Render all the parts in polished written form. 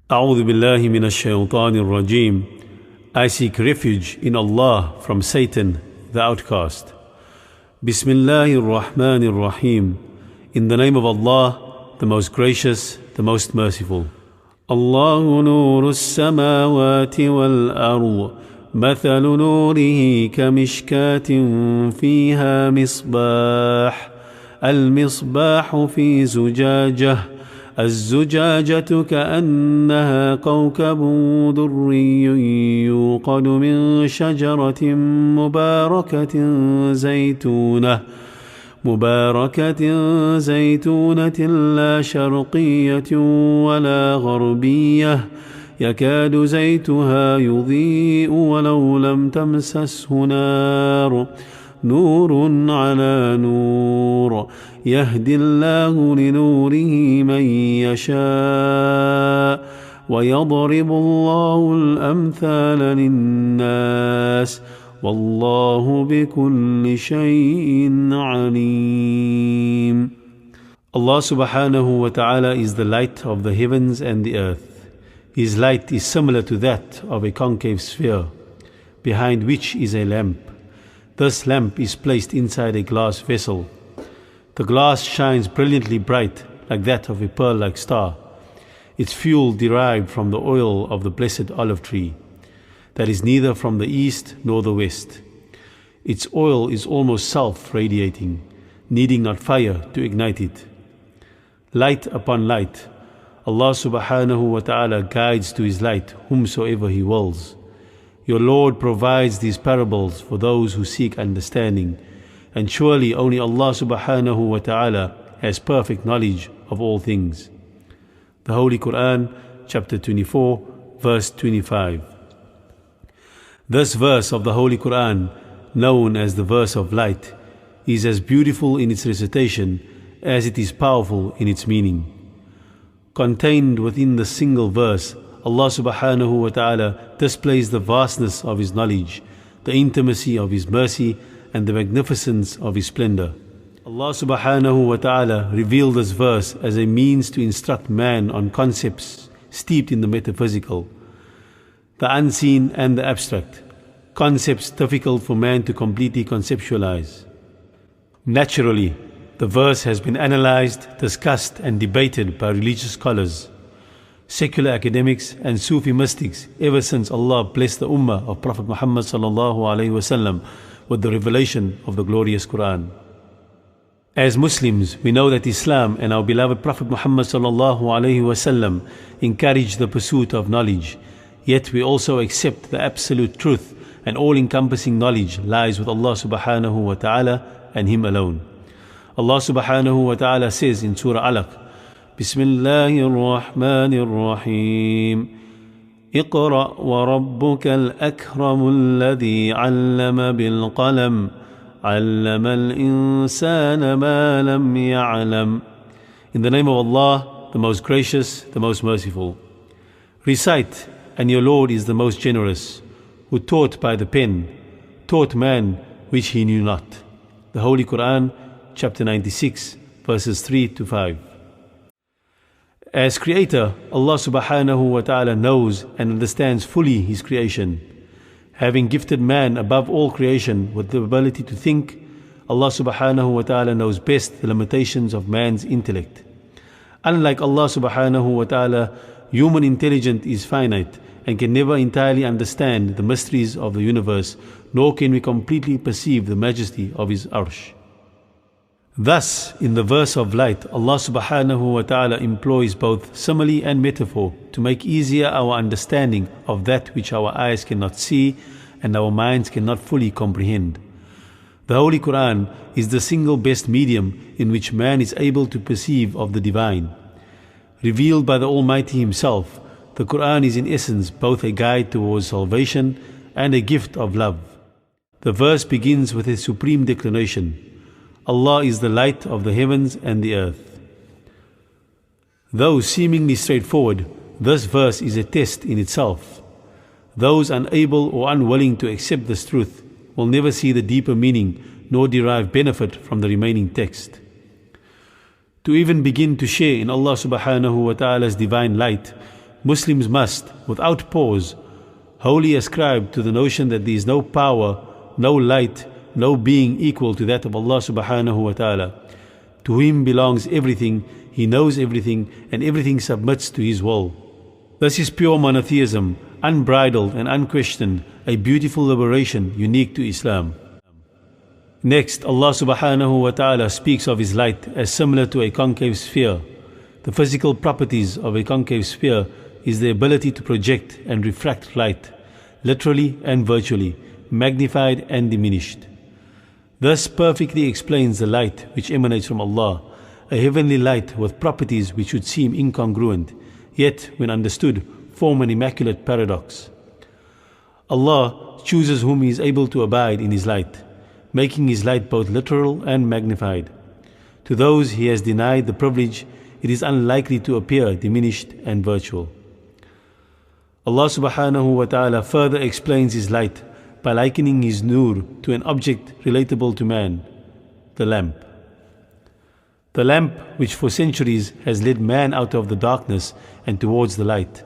أعوذ بالله من الشيطان الرجيم. I seek refuge in Allah from Satan, the outcast. Bismillahir Rahmanir Rahim. In the name of Allah, the most gracious, the most merciful. Allahu nuru as-samawati wal-ard. مثل نوره كمشكاة فيها مصباح المصباح في زجاجة الزجاجة كأنها كوكب دري يوقد من شجرة مباركة زيتونة لا شرقية ولا غربية يكاد زيتها يضيء ولو لم تمسسه نار نور على نور يهدي الله لنوره من يشاء ويضرب الله الأمثال للناس والله بكل شيء عليم. Allah subhanahu wa ta'ala is the light of the heavens and the earth. His light is similar to that of a concave sphere, behind which is a lamp. This lamp is placed inside a glass vessel. The glass shines brilliantly bright, like that of a pearl-like star. Its fuel derived from the oil of the blessed olive tree, that is neither from the east nor the west. Its oil is almost self-radiating, needing not fire to ignite it. Light upon light, Allah subhanahu wa ta'ala guides to His light whomsoever He wills. Your Lord provides these parables for those who seek understanding, and surely only Allah subhanahu wa ta'ala has perfect knowledge of all things. The Holy Quran, chapter 24, verse 25. This verse of the Holy Quran, known as the verse of light, is as beautiful in its recitation as it is powerful in its meaning. Contained within the single verse, Allah subhanahu wa ta'ala displays the vastness of His knowledge, the intimacy of His mercy, and the magnificence of His splendor. Allah subhanahu wa ta'ala revealed this verse as a means to instruct man on concepts steeped in the metaphysical, the unseen and the abstract, concepts difficult for man to completely conceptualize. Naturally, the verse has been analyzed, discussed and debated by religious scholars, secular academics and Sufi mystics ever since Allah blessed the Ummah of Prophet Muhammad sallallahu alaihi wasallam with the revelation of the glorious Quran. As Muslims, we know that Islam and our beloved Prophet Muhammad sallallahu alaihi wasallam encourage the pursuit of knowledge, yet we also accept the absolute truth and all-encompassing knowledge lies with Allah subhanahu wa ta'ala and Him alone. Allah subhanahu wa ta'ala says in Surah Alaq, Bismillahir Rahmanir Rahim. اقرأ وربك الأكرم الذي علم بالقلم علم الإنسان ما لم يعلم. In the name of Allah, the most gracious, the most merciful. Recite, and your Lord is the most generous, who taught by the pen, taught man which he knew not. The Holy Quran, chapter 96, verses 3 to 5. As Creator, Allah subhanahu wa ta'ala knows and understands fully His creation. Having gifted man above all creation with the ability to think, Allah subhanahu wa ta'ala knows best the limitations of man's intellect. Unlike Allah subhanahu wa ta'ala, human intelligence is finite and can never entirely understand the mysteries of the universe, nor can we completely perceive the majesty of His arsh. Thus, in the verse of light, Allah subhanahu wa ta'ala employs both simile and metaphor to make easier our understanding of that which our eyes cannot see and our minds cannot fully comprehend. The Holy Quran is the single best medium in which man is able to perceive of the divine. Revealed by the Almighty Himself, the Quran is in essence both a guide towards salvation and a gift of love. The verse begins with a supreme declaration, Allah is the light of the heavens and the earth. Though seemingly straightforward, this verse is a test in itself. Those unable or unwilling to accept this truth will never see the deeper meaning nor derive benefit from the remaining text. To even begin to share in Allah subhanahu wa ta'ala's divine light Muslims must, without pause, wholly ascribe to the notion that there is no power, no light, no being equal to that of Allah subhanahu wa ta'ala. To Him belongs everything, He knows everything, and everything submits to His will. This is pure monotheism, unbridled and unquestioned, a beautiful liberation unique to Islam. Next, Allah subhanahu wa ta'ala speaks of His light as similar to a concave sphere. The physical properties of a concave sphere is the ability to project and refract light, literally and virtually, magnified and diminished. This perfectly explains the light which emanates from Allah, a heavenly light with properties which would seem incongruent, yet when understood form an immaculate paradox. Allah chooses whom He is able to abide in His light, making His light both literal and magnified. To those He has denied the privilege, it is unlikely to appear diminished and virtual. Allah subhanahu wa ta'ala further explains His light by likening His nur to an object relatable to man, the lamp. The lamp which for centuries has led man out of the darkness and towards the light.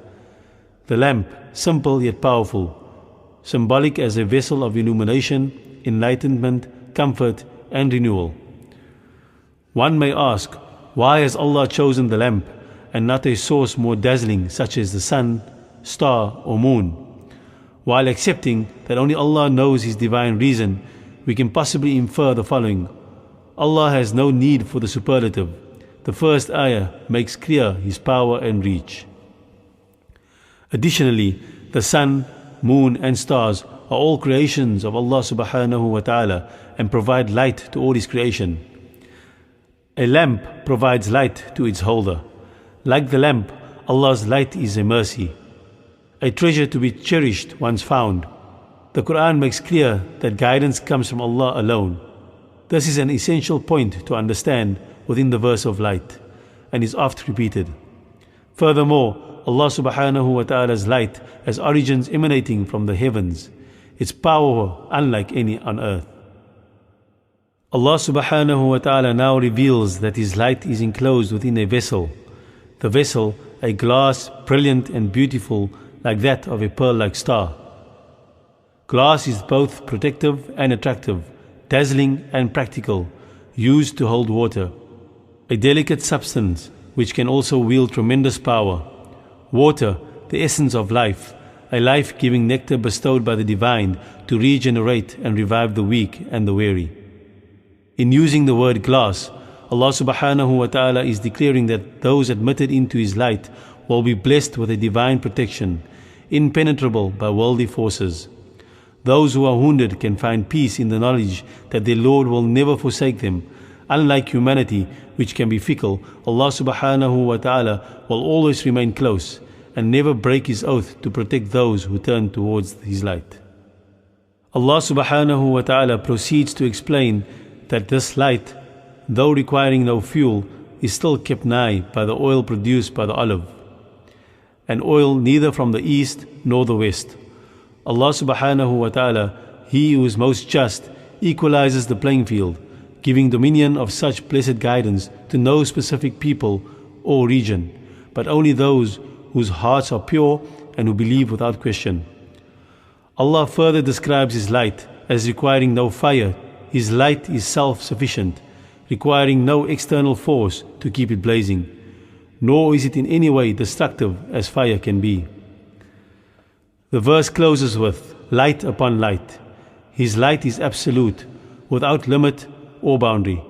The lamp, simple yet powerful, symbolic as a vessel of illumination, enlightenment, comfort and renewal. One may ask, why has Allah chosen the lamp and not a source more dazzling such as the sun, star or moon? While accepting that only Allah knows His divine reason, we can possibly infer the following. Allah has no need for the superlative. The first ayah makes clear His power and reach. Additionally, the sun, moon and stars are all creations of Allah subhanahu wa ta'ala and provide light to all His creation. A lamp provides light to its holder. Like the lamp, Allah's light is a mercy, a treasure to be cherished once found. The Quran makes clear that guidance comes from Allah alone. This is an essential point to understand within the verse of light, and is oft repeated. Furthermore, Allah subhanahu wa ta'ala's light has origins emanating from the heavens, its power unlike any on earth. Allah subhanahu wa ta'ala now reveals that His light is enclosed within a vessel. The vessel, a glass, brilliant and beautiful, like that of a pearl-like star. Glass is both protective and attractive, dazzling and practical, used to hold water. A delicate substance which can also wield tremendous power. Water, the essence of life, a life-giving nectar bestowed by the Divine to regenerate and revive the weak and the weary. In using the word glass, Allah subhanahu wa ta'ala is declaring that those admitted into His light will be blessed with a divine protection, impenetrable by worldly forces. Those who are wounded can find peace in the knowledge that their Lord will never forsake them. Unlike humanity, which can be fickle, Allah subhanahu wa ta'ala will always remain close and never break His oath to protect those who turn towards His light. Allah subhanahu wa ta'ala proceeds to explain that this light, though requiring no fuel, is still kept nigh by the oil produced by the olive, an oil neither from the east nor the west. Allah subhanahu wa ta'ala, He who is most just, equalizes the playing field, giving dominion of such blessed guidance to no specific people or region, but only those whose hearts are pure and who believe without question. Allah further describes His light as requiring no fire. His light is self-sufficient, requiring no external force to keep it blazing, nor is it in any way destructive as fire can be. The verse closes with light upon light. His light is absolute, without limit or boundary.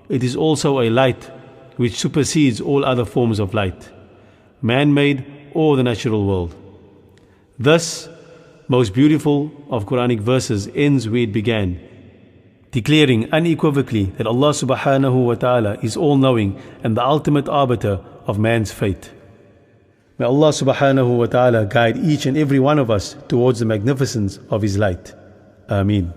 It is also a light which supersedes all other forms of light, man-made or the natural world. Thus, most beautiful of Quranic verses ends where it began, declaring unequivocally that Allah subhanahu wa ta'ala is all-knowing and the ultimate arbiter of man's fate. May Allah subhanahu wa ta'ala guide each and every one of us towards the magnificence of His light. Ameen.